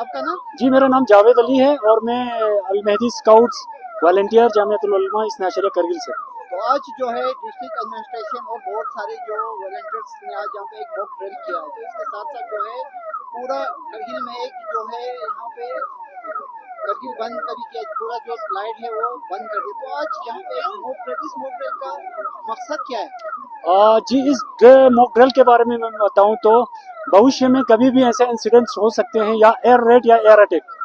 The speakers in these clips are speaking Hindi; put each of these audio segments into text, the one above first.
आपका नाम? जी, मेरा नाम जावेद अली है और मैं अल मेहदी स्काउट्स वॉलंटियर जामियतुल उलमा इस्ना अशरिया करगिल से। तो आज जो है डिस्ट्रिक्ट एडमिनिस्ट्रेशन और बहुत सारे जो वॉलंटियर्स ने आज यहाँ पे एक मॉक ड्रिल किया है, तो इसके साथ साथ जो है पूरा करगिल में एक जो है यहाँ पे करगिल बंद कभी किया, पूरा जो लाइट है वो बंद कर दिया। तो आज यहाँ पे एक मॉक ड्रिल, इस मॉक ड्रिल का मकसद क्या है? जी, इस मॉक ड्रिल के बारे में मैं बताऊं तो भविष्य में कभी भी ऐसे इंसिडेंट्स हो सकते हैं, या एयर रेड या एयर अटैक।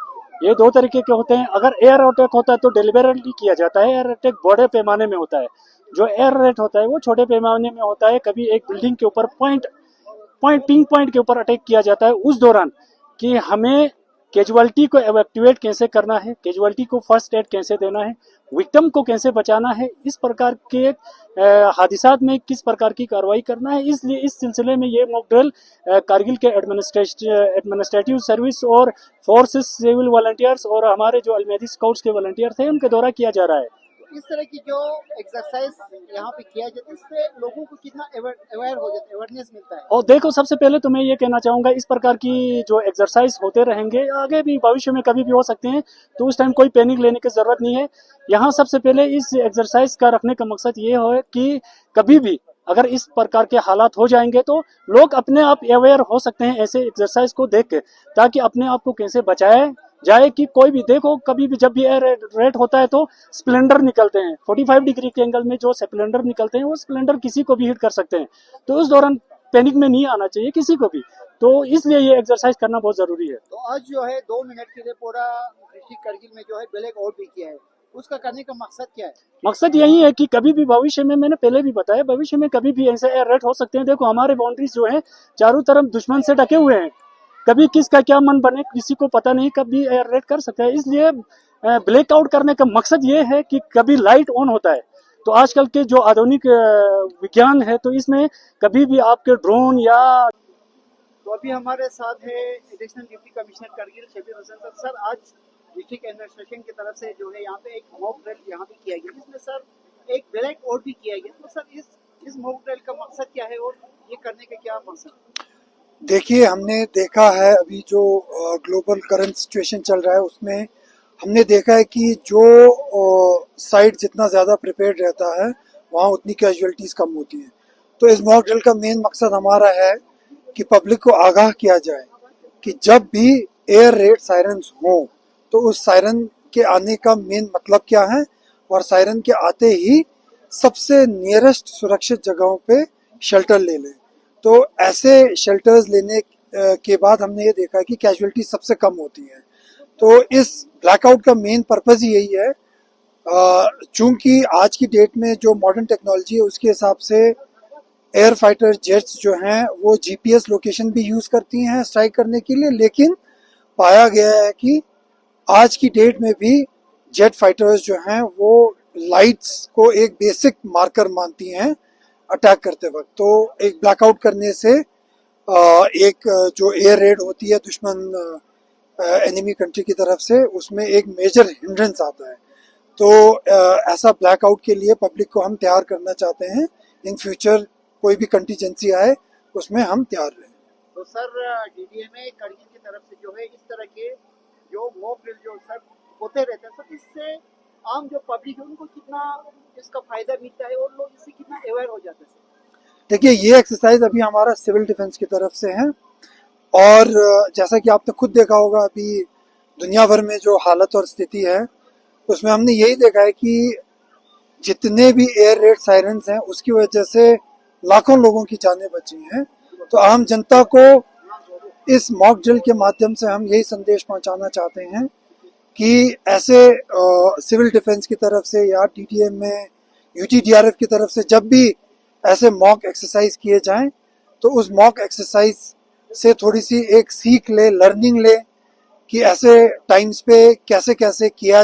ये दो तरीके के होते हैं। अगर एयर अटैक होता है तो डिलिबरेटली किया जाता है, एयर अटैक बड़े पैमाने में होता है। जो एयर रेड होता है वो छोटे पैमाने में होता है। कभी एक बिल्डिंग के ऊपर पिंग पॉइंट के ऊपर अटैक किया जाता है उस दौरान, कि हमें कैजुअलिटी को एवैक्यूएट कैसे करना है, कैजुअलिटी को फर्स्ट एड कैसे देना है, विक्टिम को कैसे बचाना है, इस प्रकार के हादिसात में किस प्रकार की कार्रवाई करना है। इसलिए इस सिलसिले में ये मॉक ड्रिल कारगिल के एडमिनिस्ट्रेटिव सर्विस और फोर्सेस सिविल वॉलंटियर्स और हमारे जो अलमेहदी स्काउट्स के वॉलंटियर थे उनके द्वारा किया जा रहा है। इस तरह की जो एक्सरसाइज यहाँ पे किया जाता है, इससे लोगों को कितना अवेयर हो जाता है, अवेयरनेस मिलता है? और देखो, सबसे पहले तो मैं ये कहना चाहूंगा, इस प्रकार की जो एक्सरसाइज होते रहेंगे, आगे भी भविष्य में कभी भी हो सकते हैं, तो उस टाइम कोई पैनिक लेने की जरूरत नहीं है। यहाँ सबसे पहले इस एक्सरसाइज का रखने का मकसद ये है कि कभी भी अगर इस प्रकार के हालात हो जाएंगे तो लोग अपने आप अवेयर हो सकते हैं ऐसे एक्सरसाइज को देख के, ताकि अपने आप को कैसे बचाया जाए। कि कोई भी देखो, कभी भी जब भी एयर रेड होता है तो स्प्लेंडर निकलते हैं 45 डिग्री के एंगल में, जो स्प्लेंडर निकलते हैं वो स्प्लेंडर किसी को भी हिट कर सकते हैं। तो उस दौरान पैनिक में नहीं आना चाहिए किसी को भी, तो इसलिए ये एक्सरसाइज करना बहुत जरूरी है। तो आज जो है 2 मिनट के लिए पूरा डिस्ट्रिक्ट करगिल में जो है ब्लैक आउट भी किया है, उसका करने का मकसद क्या है? मकसद यही है कि कभी भी भविष्य में, मैंने पहले भी बताया, भविष्य में कभी भी ऐसे एयर रेड हो सकते हैं। देखो, हमारे बाउंड्रीज जो है चारों तरफ दुश्मन से ढके हुए हैं, कभी किसका क्या मन बने किसी को पता नहीं, कभी एयर रेड कर सकते हैं। इसलिए ब्लैकआउट करने का मकसद ये है कि कभी लाइट ऑन होता है तो आजकल के जो आधुनिक विज्ञान है, तो इसमें कभी भी आपके ड्रोन या तो अभी हमारे साथ है additional deputy commissioner Kargil Shabir Hussain sir. Sir, आज डिस्ट्रिक्ट एडमिनिस्ट्रेशन की तरफ से जो है यहाँ पे एक मॉक ड्रिल यहाँ पे किया गया, जिसमें सर एक ब्लैक आउट भी किया गया। तो सर, इस मॉक ड्रिल का मकसद क्या है और ये करने का क्या मकसद? देखिए, हमने देखा है अभी जो ग्लोबल करंट सिचुएशन चल रहा है उसमें हमने देखा है कि जो साइड जितना ज़्यादा प्रिपेयर्ड रहता है वहाँ उतनी कैजुअलिटीज़ कम होती हैं। तो इस मॉक ड्रिल का मेन मकसद हमारा है कि पब्लिक को आगाह किया जाए कि जब भी एयर रेड सायरन्स हों तो उस सायरन के आने का मेन मतलब क्या है, और सायरन के आते ही सबसे नियरेस्ट सुरक्षित जगहों पे शेल्टर ले लें। तो ऐसे शेल्टर्स लेने के बाद हमने ये देखा कि कैजुअलिटी सबसे कम होती है। तो इस ब्लैकआउट का मेन पर्पज़ ही यही है। चूंकि आज की डेट में जो मॉडर्न टेक्नोलॉजी है उसके हिसाब से एयर फाइटर जेट्स जो हैं वो जीपीएस लोकेशन भी यूज़ करती हैं स्ट्राइक करने के लिए, लेकिन पाया गया है कि आज की डेट में भी जेट फाइटर्स जो हैं वो लाइट्स को एक बेसिक मार्कर मानती हैं अटैक करते वक्त। तो एक ब्लैकआउट करने से एक जो एयर रेड होती है दुश्मन एनिमी कंट्री की तरफ से, उसमें एक मेजर हिंड्रेंस आता है। तो ऐसा ब्लैकआउट के लिए पब्लिक को हम तैयार करना चाहते हैं। इन फ्यूचर कोई भी कंटीजेंसी आए उसमें हम तैयार रहें। तो सर, डीडीएमए करगिल की तरफ से जो है इस तरह के जो मॉक ड्रिल जो सर होते रहते हैं, सर इससे आम जो पब्लिक है उनको कितना इसका फायदा मिलता है और लोग इससे कितना अवेयर हो जाते हैं? देखिए, ये एक्सरसाइज अभी हमारा सिविल डिफेंस की तरफ से है, और जैसा कि आपने खुद देखा होगा अभी दुनिया भर में जो हालत और स्थिति है उसमें हमने यही देखा है कि जितने भी एयर रेड सायरन्स हैं उसकी वजह से लाखों लोगों की जानें बची हैं। तो आम जनता को इस मॉक ड्रिल के माध्यम से हम यही संदेश पहुंचाना चाहते हैं कि ऐसे सिविल डिफेंस की तरफ से या टीटीएम में यूटीडीआरएफ की तरफ से जब भी ऐसे मॉक एक्सरसाइज किए जाएं तो उस मॉक एक्सरसाइज से थोड़ी सी एक सीख ले, लर्निंग ले कि ऐसे टाइम्स पे कैसे कैसे क्या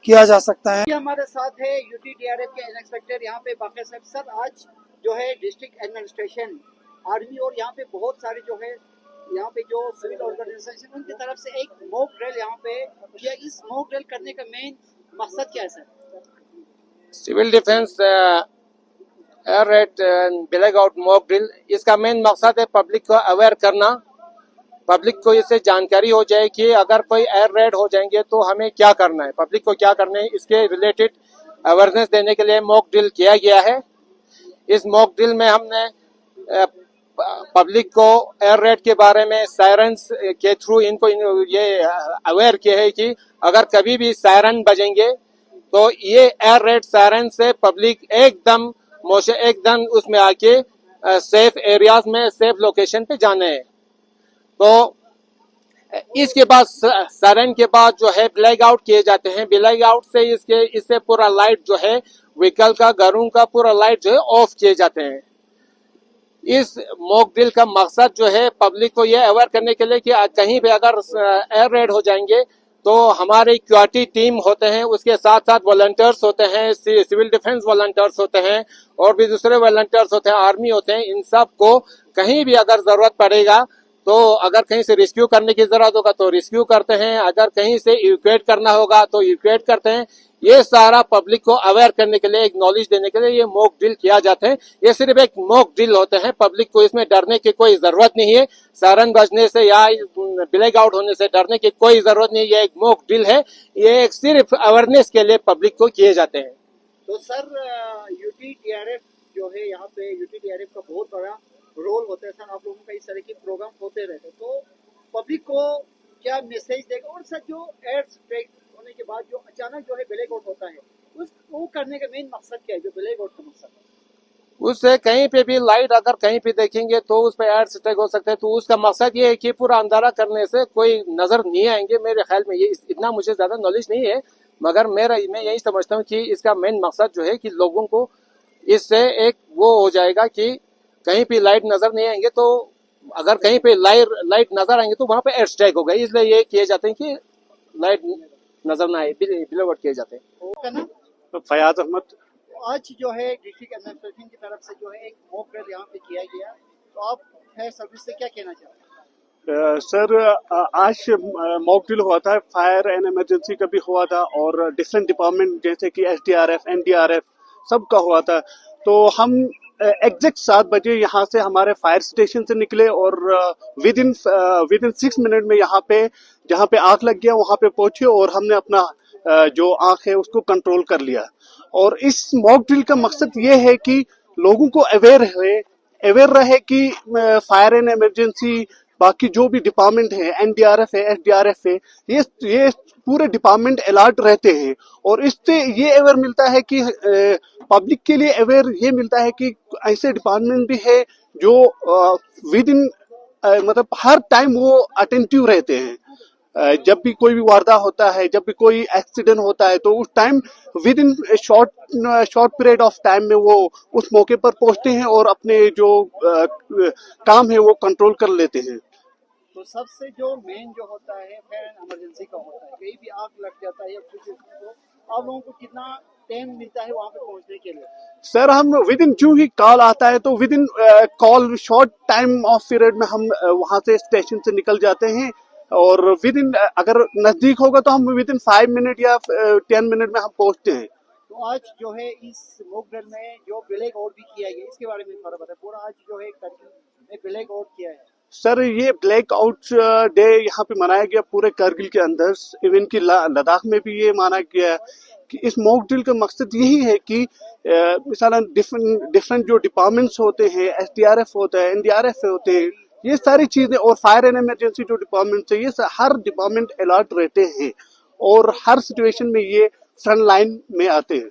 किया जा सकता है। हमारे साथ है यूटीडीआरएफ के इंस्पेक्टर यहाँ पे बाकी साहब। सर, आज जो है डिस्ट्रिक्ट एडमिनिस्ट्रेशन, आर्मी और यहाँ पे बहुत सारे जो है यहाँ पे जो सिविल ऑर्गेनाइजेशन उनकी तरफ से एक मॉक ड्रिल यहाँ पे किया। इस मॉक ड्रिल करने का मेन मकसद क्या है सर? Civil defence air raid blackout mock drill, इसका मेन मकसद है पब्लिक को अवेयर करना पब्लिक को इससे जानकारी हो जाए कि अगर कोई एयर रेड हो जाएंगे तो हमें क्या करना है, पब्लिक को क्या करना है, इसके रिलेटेड अवेयरनेस देने के लिए मॉक ड्रिल किया गया है। इस मॉक ड्रिल में हमने पब्लिक को एयर रेड के बारे में सायरन्स के थ्रू इनको ये अवेयर किया है कि अगर कभी भी सायरन बजेंगे तो ये एयर रेड सायरन से पब्लिक एकदम उसमें आके सेफ एरियाज में, सेफ लोकेशन पे जाना है। तो इसके बाद सायरन के बाद जो है ब्लैक आउट किए जाते हैं। ब्लैक आउट से इससे पूरा लाइट जो है व्हीकल का, घरों का पूरा लाइट जो है ऑफ किए जाते हैं। इस मॉक ड्रिल का मकसद जो है पब्लिक को यह अवेयर करने के लिए कि कहीं भी अगर एयर रेड हो जाएंगे तो हमारे क्यूआरटी टीम होते हैं, उसके साथ साथ वॉलंटियर्स होते हैं, सिविल डिफेंस वॉलंटियर्स होते हैं और भी दूसरे वॉलंटियर्स होते हैं, आर्मी होते हैं। इन सब को कहीं भी अगर जरूरत पड़ेगा तो अगर कहीं से रेस्क्यू करने की जरूरत होगा तो रेस्क्यू करते हैं, अगर कहीं से इवैक्यूएट करना होगा तो इवैक्यूएट करते हैं। ये सारा पब्लिक को अवेयर करने के लिए, एक नॉलेज देने के लिए ये मॉक ड्रिल किया जाता है। ये सिर्फ एक मॉक ड्रिल होते हैं, पब्लिक को इसमें डरने की कोई जरूरत नहीं है। सायरन बजने से या ब्लैक आउट होने से डरने की कोई जरूरत नहीं है। ये एक मॉक ड्रिल है, ये एक सिर्फ अवेयरनेस के लिए पब्लिक को किए जाते हैं। तो सर यूटीटीआरएफ जो है, यहाँ पे यूटीटीआरएफ का बहुत बड़ा रोल होता है सर। आप लोगों का इस तरह के प्रोग्राम होते रहते हैं, तो पब्लिक को क्या मैसेज देगा? और सर जो एयर स्ट्राइक होने के बाद जो अचानक जो है ब्लैक आउट होता है, वो करने का मेन मकसद क्या है, जो ब्लैक आउट का मकसद है? उससे कहीं पे भी लाइट अगर कहीं पे देखेंगे तो उस पर एयर स्ट्राइक हो सकता है। तो उसका मकसद ये है कि पूरा अंधारा करने से कोई नजर नहीं आएंगे। मेरे ख्याल में ये इतना मुझे ज्यादा नॉलेज नहीं है, मगर मैं यही समझता हूँ कि इसका मेन मकसद जो है कि लोगों को इससे एक वो हो जाएगा कि कहीं पे लाइट नजर नहीं आएंगे, तो अगर कहीं पे लाइट नजर आएंगे तो वहां पे एयर स्ट्राइक होगा। इसलिए ये किए जाते हैं कि लाइट नजर ना आए, बिलवट किए जाते हैं। वो करना फयाज अहमद। आज जो है डिस्ट्रिक्ट एडमिनिस्ट्रेशन की तरफ से जो है एक मॉक ड्रिल यहाँ पे किया गया, तो आप फायर सर्विस से क्या कहना चाहते हैं? सर आज मॉक ड्रिल हुआ था, फायर एंड इमरजेंसी का भी हुआ था और डिफरेंट डिपार्टमेंट जैसे कि एसडीआरएफ, एनडीआरएफ सबका हुआ था। तो हम एग्जैक्ट 7 बजे यहाँ से हमारे फायर स्टेशन से निकले और विद इन 6 मिनट में यहाँ पे जहाँ पे आग लग गया वहाँ पे पहुंचे और हमने अपना जो आग है उसको कंट्रोल कर लिया। और इस मॉक ड्रिल का मकसद ये है कि लोगों को अवेयर रहे कि फायर एंड इमरजेंसी, बाकी जो भी डिपार्टमेंट है, एनडीआरएफ है, एसडीआरएफ है, ये पूरे डिपार्टमेंट अलर्ट रहते हैं। और इससे ये अवेयर मिलता है कि पब्लिक के लिए अवेयर ये मिलता है कि ऐसे डिपार्टमेंट भी है जो विद इन मतलब हर टाइम वो अटेंटिव रहते हैं। जब भी कोई भी वारदात होता है, जब भी कोई एक्सीडेंट होता है, तो उस time with in short period of time में वो उस मौके पर पहुंचते हैं और अपने जो काम है वो कंट्रोल कर लेते हैं। तो सबसे जो मेन जो होता है फायर एंड इमरजेंसी का होता है, कहीं भी आग लग जाता है या कुछ, तो आप लोगों को कितना टाइम मिलता है वहाँ पे पहुँचने के लिए? सर हम विद इन जो ही कॉल आता है तो with in call short time of period में हम वहाँ से स्टेशन से निकल जाते हैं और विद इन अगर नजदीक होगा तो हम विद इन 5 मिनट या 10 मिनट में हम पहुंचते हैं। तो आज जो है इस मॉक ड्रिल में जो ब्लैक आउट भी किया गया, इसके बारे में थोड़ा बताएं। पूरा आज जो है करगिल में ब्लैक आउट किया है सर, ये ब्लैक आउट डे यहाँ पे मनाया गया पूरे करगिल के अंदर, इवन की लद्दाख में भी ये माना गया कि इस मॉक ड्रिल का मकसद यही है कि मिसालन डिफरेंट जो डिपार्टमेंट्स होते हैं, एसडीआरएफ होता है, एनडीआरएफ होते हैं, ये सारी चीजें और फायर एंड इमरजेंसी जो डिपार्टमेंट है, ये हर डिपार्टमेंट अलर्ट रहते हैं और हर सिचुएशन में ये फ्रंट लाइन में आते हैं।